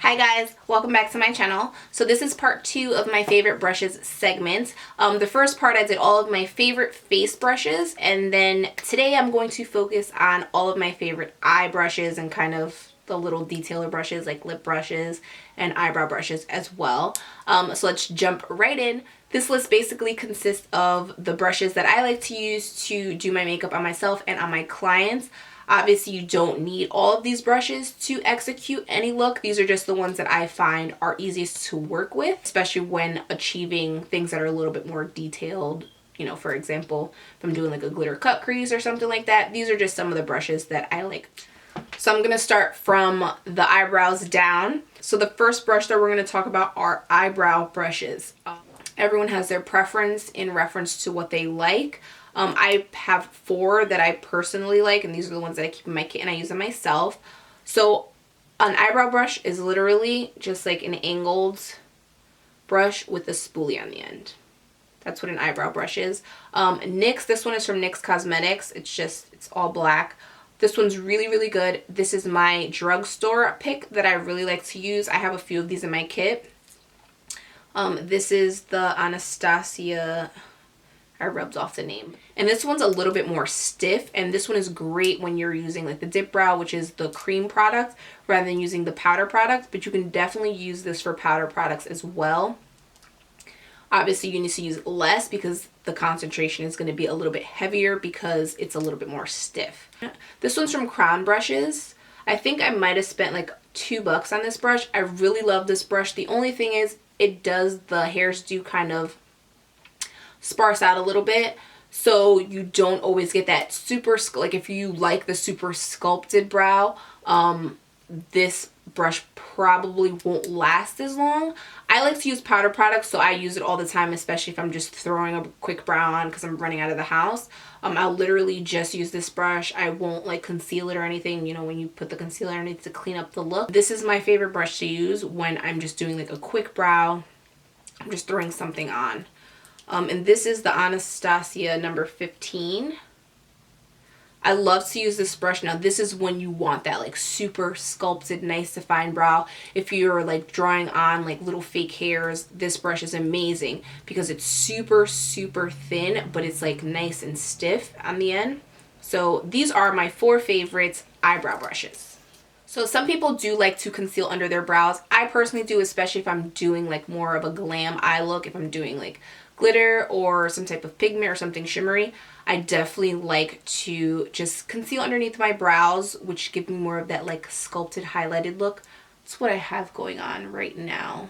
Hi guys, welcome back to my channel. So this is part 2 of my favorite brushes segment. The first part I did all of my favorite face brushes, and then today I'm going to focus on all of my favorite eye brushes and kind of the little detailer brushes like lip brushes and eyebrow brushes as well. So let's jump right in. This list basically consists of the brushes that I like to use to do my makeup on myself and on my clients. Obviously, you don't need all of these brushes to execute any look. These are just the ones that I find are easiest to work with, especially when achieving things that are a little bit more detailed. You know, for example, if I'm doing like a glitter cut crease or something like that, these are just some of the brushes that I like. So I'm going to start from the eyebrows down. So the first brush that we're going to talk about are eyebrow brushes. Everyone has their preference in reference to what they like. I have 4 that I personally like, and these are the ones that I keep in my kit and I use them myself. So an eyebrow brush is literally just like an angled brush with a spoolie on the end. That's what an eyebrow brush is. NYX, this one is from NYX Cosmetics. It's all black. This one's really, really good. This is my drugstore pick that I really like to use. I have a few of these in my kit. This is the Anastasia, I rubbed off the name. And this one's a little bit more stiff, and this one is great when you're using like the dip brow, which is the cream product, rather than using the powder product, but you can definitely use this for powder products as well. Obviously, you need to use less because the concentration is going to be a little bit heavier because it's a little bit more stiff. This one's from Crown Brushes. I think I might have spent like $2 on this brush. I really love this brush. The only thing is the hairs do kind of sparse out a little bit, so you don't always get that super, like if you like the super sculpted brow, this brush probably won't last as long. I like to use powder products, so I use it all the time, especially if I'm just throwing a quick brow on because I'm running out of the house. I'll literally just use this brush. I won't like conceal it or anything, you know, when you put the concealer underneath to clean up the look. This is my favorite brush to use when I'm just doing like a quick brow. I'm just throwing something on. And this is the Anastasia number 15. I love to use this brush. Now this is when you want that like super sculpted, nice defined brow. If you're like drawing on like little fake hairs, this brush is amazing because it's super, super thin, but it's like nice and stiff on the end. So these are my 4 favorite eyebrow brushes. So some people do like to conceal under their brows. I personally do, especially if I'm doing like more of a glam eye look, if I'm doing like glitter or some type of pigment or something shimmery. I definitely like to just conceal underneath my brows, which give me more of that like sculpted highlighted look. That's what I have going on right now.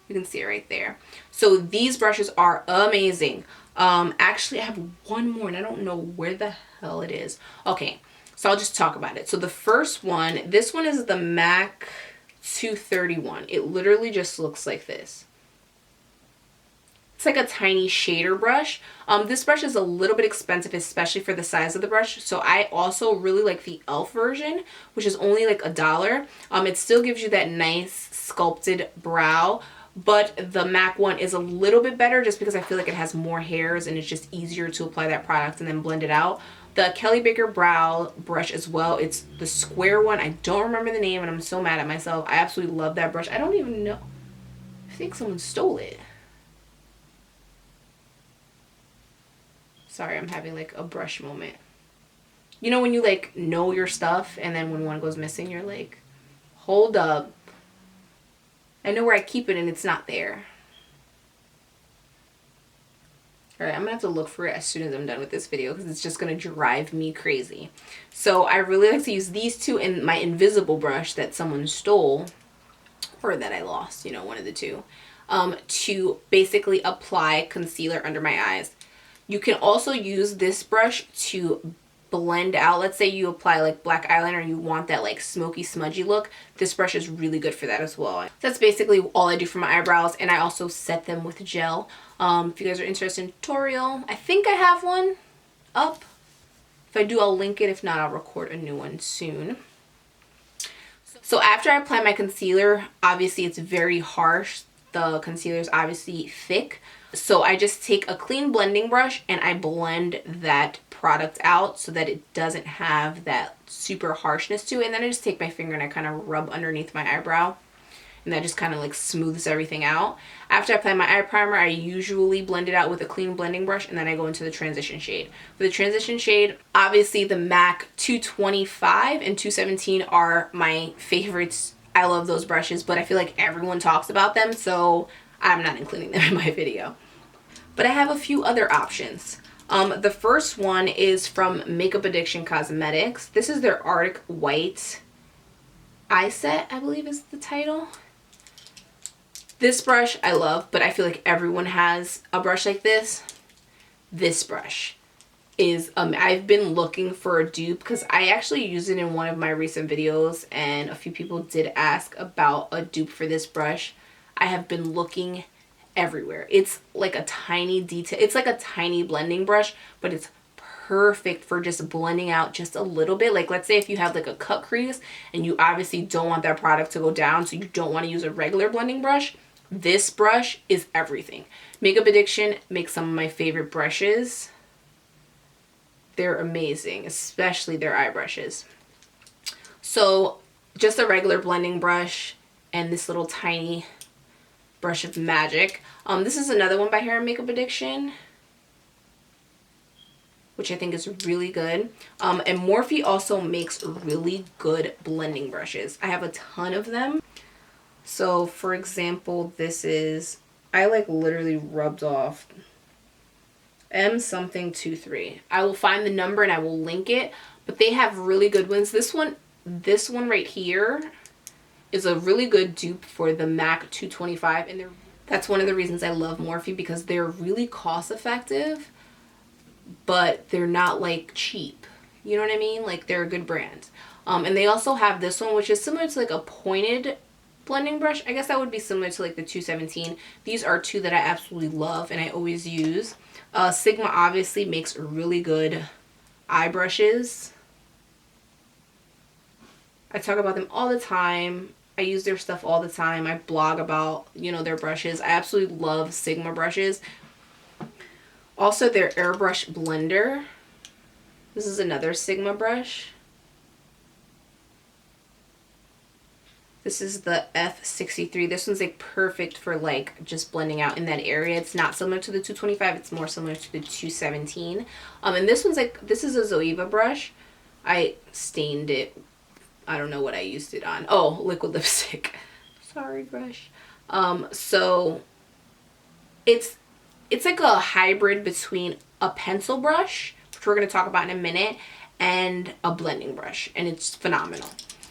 You can see it right there. So these brushes are amazing. Actually I have one more and I don't know where the hell it is. Okay, so I'll just talk about it. So the first one, this one is the MAC 231. It literally just looks like this. It's like a tiny shader brush. This brush is a little bit expensive, especially for the size of the brush. So I also really like the e.l.f. version, which is only like $1. It still gives you that nice sculpted brow, but the MAC one is a little bit better just because I feel like it has more hairs and it's just easier to apply that product and then blend it out. The Kelly Baker brow brush as well. It's the square one. I don't remember the name and I'm so mad at myself. I absolutely love that brush. I don't even know. I think someone stole it. Sorry, I'm having like a brush moment. You know when you like know your stuff and then when one goes missing, you're like, hold up. I know where I keep it and it's not there. All right, I'm gonna have to look for it as soon as I'm done with this video because it's just gonna drive me crazy. So I really like to use these 2 and my invisible brush that someone stole, or that I lost, you know, one of the 2, to basically apply concealer under my eyes. You can also use this brush to blend out. Let's say you apply like black eyeliner and you want that like smoky smudgy look. This brush is really good for that as well. That's basically all I do for my eyebrows, and I also set them with gel. If you guys are interested in a tutorial, I think I have one up. If I do, I'll link it. If not, I'll record a new one soon. So after I apply my concealer, obviously it's very harsh. The concealer is obviously thick. So I just take a clean blending brush and I blend that product out so that it doesn't have that super harshness to it. And then I just take my finger and I kind of rub underneath my eyebrow. and that just kind of like smooths everything out. After I apply my eye primer, I usually blend it out with a clean blending brush, and then I go into the transition shade. For the transition shade, obviously the MAC 225 and 217 are my favorites. I love those brushes, but I feel like everyone talks about them, so I'm not including them in my video. But I have a few other options. The first one is from Makeup Addiction Cosmetics. This is their Arctic White Eye Set, I believe is the title. This brush I love, but I feel like everyone has a brush like this. This brush is, I've been looking for a dupe because I actually used it in one of my recent videos, and a few people did ask about a dupe for this brush. I have been looking everywhere. It's like a tiny detail. It's like a tiny blending brush, but it's perfect for just blending out just a little bit. Like, let's say if you have like a cut crease and you obviously don't want that product to go down, so you don't want to use a regular blending brush, this brush is everything. Makeup Addiction makes some of my favorite brushes. They're amazing, especially their eye brushes. So just a regular blending brush and this little tiny brush of magic. This is another one by Hair and Makeup Addiction, which I think is really good. And Morphe also makes really good blending brushes. I have a ton of them. So for example, this is, I like literally rubbed off M something 23. I will find the number and I will link it, but they have really good ones. This one right here is a really good dupe for the MAC 225, and that's one of the reasons I love Morphe, because they're really cost effective, but they're not like cheap. You know what I mean? Like, they're a good brand. And they also have this one, which is similar to like a pointed blending brush. I guess that would be similar to like the 217. These are two that I absolutely love and I always use. Sigma obviously makes really good eye brushes. I talk about them all the time. I use their stuff all the time. I blog about, you know, their brushes. I absolutely love Sigma brushes. Also their airbrush blender. This is another Sigma brush. This is the F63. This one's like perfect for like just blending out in that area. It's not similar to the 225. It's more similar to the 217. And this one's like, this is a Zoeva brush. I stained it. I don't know what I used it on. Oh, liquid lipstick. Sorry, brush. So it's like a hybrid between a pencil brush, which we're going to talk about in a minute, and a blending brush, and it's phenomenal.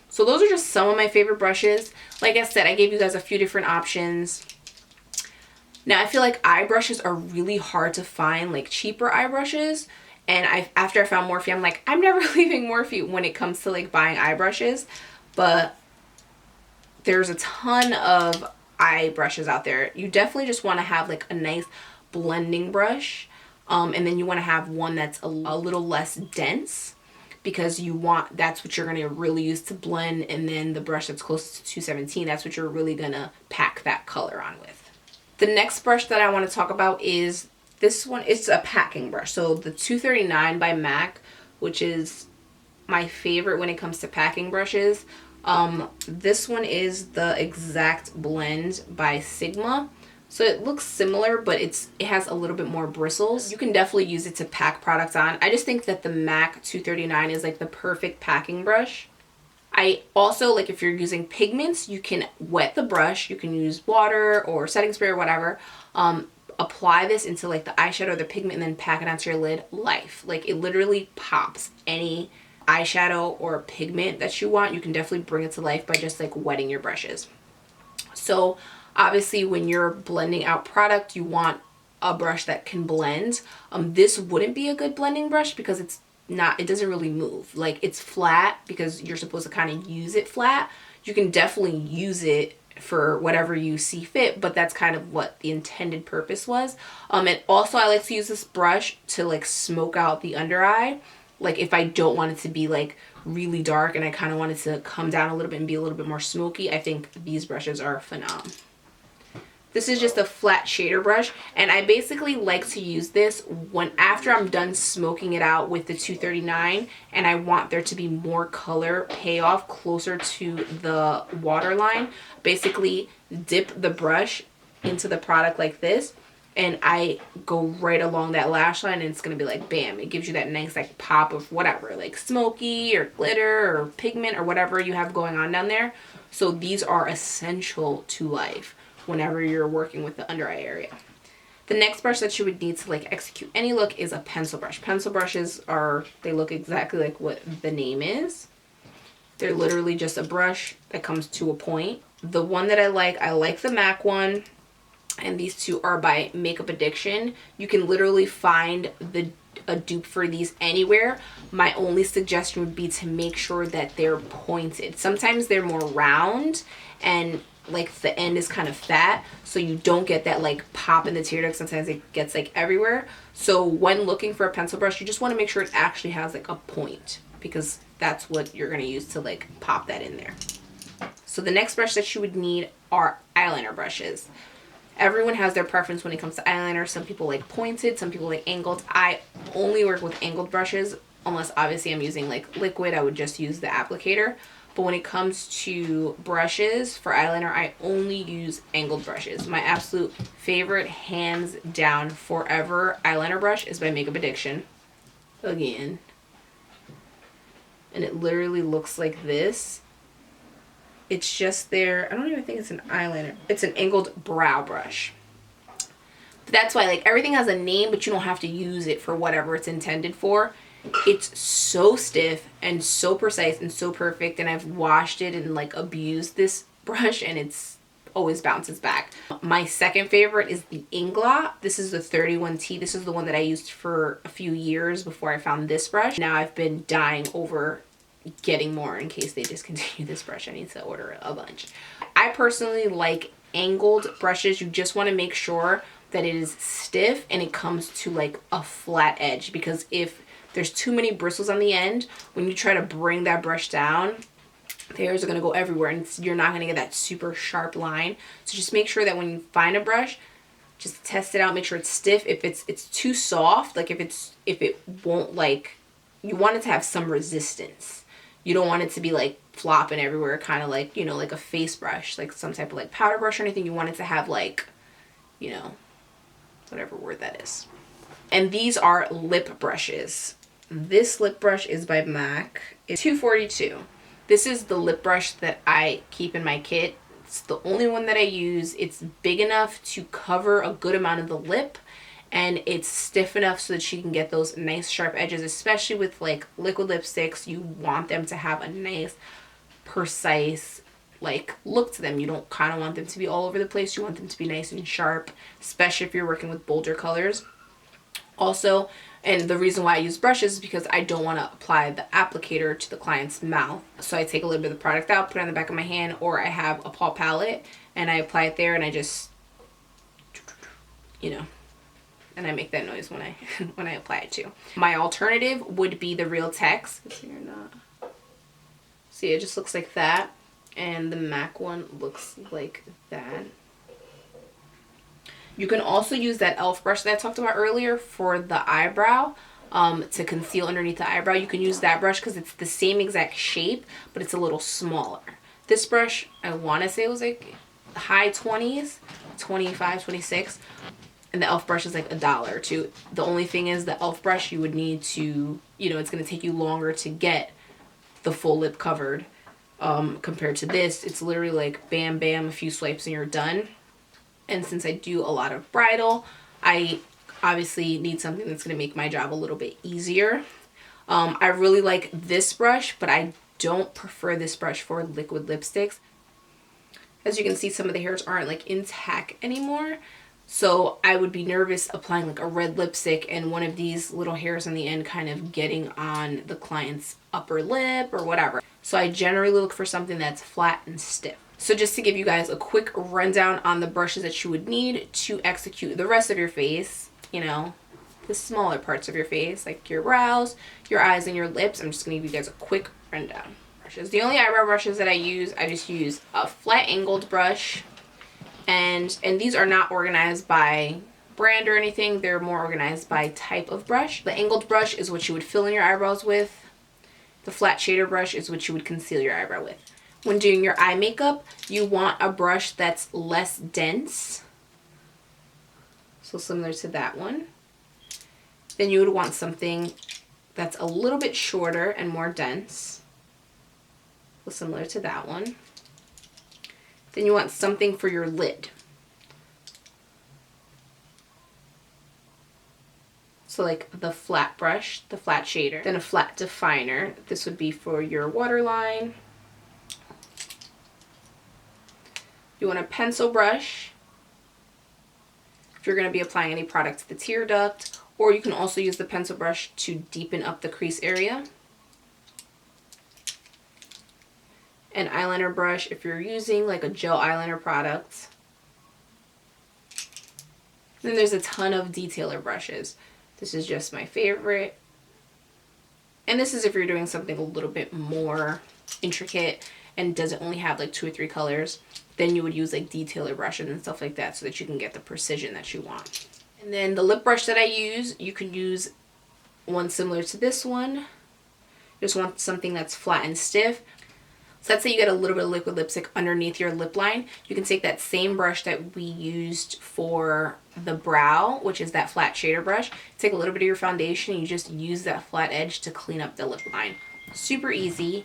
So those are just some of my favorite brushes. Like I said, I gave you guys a few different options. Now I feel like eye brushes are really hard to find, like cheaper eye brushes. And after I found Morphe, I'm like, I'm never leaving Morphe when it comes to like buying eye brushes. But there's a ton of eye brushes out there. You definitely just want to have like a nice blending brush. And then you want to have one that's a little less dense, because that's what you're going to really use to blend. And then the brush that's close to 217, that's what you're really going to pack that color on with. The next brush that I want to talk about is this one. It's a packing brush. So the 239 by MAC, which is my favorite when it comes to packing brushes. This one is the Exact Blend by Sigma. So it looks similar, but it has a little bit more bristles. You can definitely use it to pack products on. I just think that the MAC 239 is like the perfect packing brush. I also, like, if you're using pigments, you can wet the brush. You can use water or setting spray or whatever. Apply this into like the eyeshadow or the pigment, and then pack it onto your lid. Life. Like, it literally pops any eyeshadow or pigment that you want. You can definitely bring it to life by just like wetting your brushes. So obviously when you're blending out product, you want a brush that can blend. This wouldn't be a good blending brush because it doesn't really move. Like, it's flat because you're supposed to kind of use it flat. You can definitely use it for whatever you see fit, but that's kind of what the intended purpose was. And also I like to use this brush to like smoke out the under eye. Like, if I don't want it to be like really dark and I kind of want it to come down a little bit and be a little bit more smoky, I think these brushes are phenomenal. This is just a flat shader brush, and I basically like to use this after I'm done smoking it out with the 239 and I want there to be more color payoff closer to the waterline. Basically dip the brush into the product like this, and I go right along that lash line, and it's gonna be like bam. It gives you that nice like pop of whatever, like smoky or glitter or pigment or whatever you have going on down there. So these are essential to life whenever you're working with the under eye area. The next brush that you would need to like execute any look is a pencil brush. Pencil brushes they look exactly like what the name is. They're literally just a brush that comes to a point. The one that I like the MAC one, and these two are by Makeup Addiction. You can literally find a dupe for these anywhere. My only suggestion would be to make sure that they're pointed. Sometimes they're more round and like the end is kind of fat, so you don't get that like pop in the tear duct. Sometimes it gets like everywhere. So when looking for a pencil brush, you just want to make sure it actually has like a point, because that's what you're going to use to like pop that in there. So the next brush that you would need are eyeliner brushes. Everyone has their preference when it comes to eyeliner. Some people like pointed, some people like angled. I only work with angled brushes, unless obviously I'm using like liquid. I would just use the applicator. But when it comes to brushes for eyeliner, I only use angled brushes. My absolute favorite, hands down, forever eyeliner brush is by Makeup Addiction. Again. And it literally looks like this. It's just I don't even think it's an eyeliner. It's an angled brow brush. But that's why like everything has a name, but you don't have to use it for whatever it's intended for. It's so stiff and so precise and so perfect, and I've washed it and like abused this brush, and it's always bounces back. My second favorite is the Inglot. This is the 31T. This is the one that I used for a few years before I found this brush. Now I've been dying over getting more in case they discontinue this brush. I need to order a bunch. I personally like angled brushes. You just want to make sure that it is stiff and it comes to like a flat edge, because if there's too many bristles on the end, when you try to bring that brush down, the hairs are going to go everywhere, and you're not going to get that super sharp line. So just make sure that when you find a brush, just test it out, make sure it's stiff. If it's too soft, like if it won't, like, you want it to have some resistance. You don't want it to be like flopping everywhere, kind of like, you know, like a face brush, like some type of like powder brush or anything. You want it to have like, you know, whatever word that is. And these are lip brushes. This lip brush is by MAC. It's 242. This is the lip brush that I keep in my kit. It's the only one that I use. It's big enough to cover a good amount of the lip, and it's stiff enough so that you can get those nice sharp edges, especially with like liquid lipsticks. You want them to have a nice, precise like look to them. You don't kind of want them to be all over the place. You want them to be nice and sharp, especially if you're working with bolder colors. Also, and the reason why I use brushes is because I don't want to apply the applicator to the client's mouth. So I take a little bit of the product out, put it on the back of my hand, or I have a paw palette and I apply it there, and I just, you know, and I make that noise when I when I apply it too. My alternative would be the Real Tex. See or not? See, it just looks like that, and the MAC one looks like that. You can also use that e.l.f. brush that I talked about earlier for the eyebrow, to conceal underneath the eyebrow. You can use that brush because it's the same exact shape, but it's a little smaller. This brush, I want to say it was like high 20s, 25, 26. And the e.l.f. brush is like $1 or $2. The only thing is the e.l.f. brush, you would need to, you know, it's going to take you longer to get the full lip covered. Compared to this, it's literally like bam, bam, a few swipes and you're done. And since I do a lot of bridal, I obviously need something that's going to make my job a little bit easier. I really like this brush, but I don't prefer this brush for liquid lipsticks. As you can see, some of the hairs aren't like intact anymore. So I would be nervous applying like a red lipstick and one of these little hairs on the end kind of getting on the client's upper lip or whatever. So I generally look for something that's flat and stiff. So just to give you guys a quick rundown on the brushes that you would need to execute the rest of your face, you know, the smaller parts of your face, like your brows, your eyes, and your lips. I'm just going to give you guys a quick rundown. Brushes. The only eyebrow brushes that I just use a flat angled brush And these are not organized by brand or anything. They're more organized by type of brush. The angled brush is what you would fill in your eyebrows with. The flat shader brush is what you would conceal your eyebrow with. When doing your eye makeup, you want a brush that's less dense. So similar to that one. Then you would want something that's a little bit shorter and more dense. So similar to that one. Then you want something for your lid. So like the flat brush, the flat shader, then a flat definer. This would be for your waterline. You want a pencil brush if you're going to be applying any product to the tear duct, or you can also use the pencil brush to deepen up the crease area. An eyeliner brush if you're using like a gel eyeliner product. Then there's a ton of detailer brushes. This is just my favorite. And this is if you're doing something a little bit more intricate and doesn't only have like 2 or 3 colors, then you would use like detailer brushes and stuff like that so that you can get the precision that you want. And then the lip brush that I use, you could use one similar to this one. Just want something that's flat and stiff. So let's say you get a little bit of liquid lipstick underneath your lip line. You can take that same brush that we used for the brow, which is that flat shader brush. Take a little bit of your foundation and you just use that flat edge to clean up the lip line. Super easy.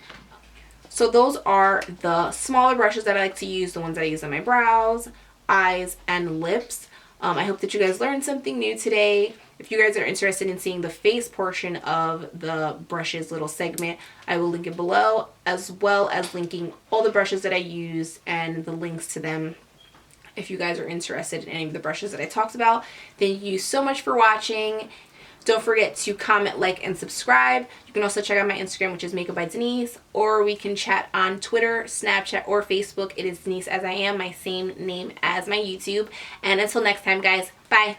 So those are the smaller brushes that I like to use, the ones that I use on my brows, eyes, and lips. I hope that you guys learned something new today. If you guys are interested in seeing the face portion of the brushes little segment, I will link it below, as well as linking all the brushes that I use and the links to them. If you guys are interested in any of the brushes that I talked about, thank you so much for watching. Don't forget to comment, like, and subscribe. You can also check out my Instagram, which is MakeupbyDenise, or we can chat on Twitter, Snapchat, or Facebook. It is Denise as I am, my same name as my YouTube. And until next time, guys, bye.